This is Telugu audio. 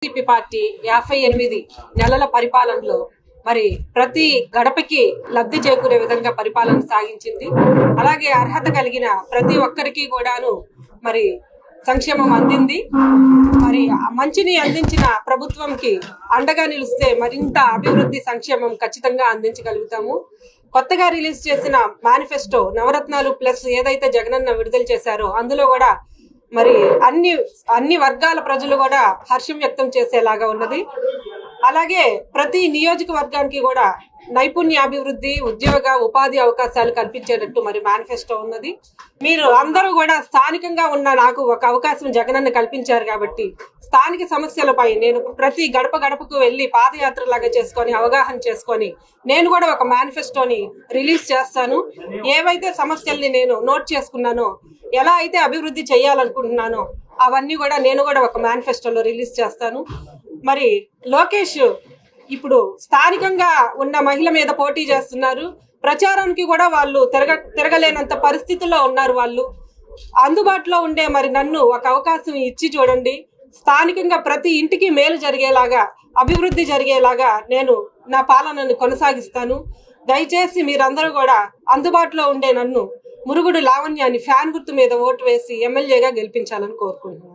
టీడీపీ పార్టీ 58 నెలల పరిపాలనలో మరి ప్రతి గడపకి లబ్ధి చేకూరే విధంగా పరిపాలన సాగించింది. అలాగే అర్హత కలిగిన ప్రతి ఒక్కరికి కూడాను మరి సంక్షేమం అందింది. మరి మంచిని అందించిన ప్రభుత్వంకి అండగా నిలిస్తే మరింత అభివృద్ధి సంక్షేమం ఖచ్చితంగా అందించగలుగుతాము. కొత్తగా రిలీజ్ చేసిన మేనిఫెస్టో నవరత్నాలు ప్లస్ ఏదైతే జగనన్న విడుదల చేశారో అందులో కూడా మరి అన్ని వర్గాల ప్రజలు కూడా హర్షం వ్యక్తం చేసేలాగా ఉన్నది. అలాగే ప్రతి నియోజకవర్గానికి కూడా నైపుణ్యాభివృద్ధి, ఉద్యోగ ఉపాధి అవకాశాలు కల్పించేటట్టు మరి మేనిఫెస్టో ఉన్నది. మీరు అందరూ కూడా స్థానికంగా ఉన్న నాకు ఒక అవకాశం జగనన్న కల్పించారు కాబట్టి స్థానిక సమస్యలపై నేను ప్రతి గడప గడపకు వెళ్ళి పాదయాత్ర లాగా చేసుకొని అవగాహన చేసుకొని నేను కూడా ఒక మేనిఫెస్టోని రిలీజ్ చేస్తాను. ఏవైతే సమస్యల్ని నేను నోట్ చేసుకున్నానో, ఎలా అయితే అభివృద్ధి చేయాలనుకుంటున్నానో అవన్నీ కూడా నేను కూడా ఒక మేనిఫెస్టోలో రిలీజ్ చేస్తాను. మరి లోకేష్ ఇప్పుడు స్థానికంగా ఉన్న మహిళ మీద పోటీ చేస్తున్నారు. ప్రచారానికి కూడా వాళ్ళు తిరగలేనంత పరిస్థితుల్లో ఉన్నారు. వాళ్ళు అందుబాటులో ఉండే మరి నన్ను ఒక అవకాశం ఇచ్చి చూడండి. స్థానికంగా ప్రతి ఇంటికి మేలు జరిగేలాగా, అభివృద్ధి జరిగేలాగా నేను నా పాలనను కొనసాగిస్తాను. దయచేసి మీరందరూ కూడా అందుబాటులో ఉండే నన్ను మురుగుడు లావణ్యాన్ని ఫ్యాన్ గుర్తు మీద ఓటు వేసి ఎమ్మెల్యేగా గెలిపించాలని కోరుకుంటున్నాను.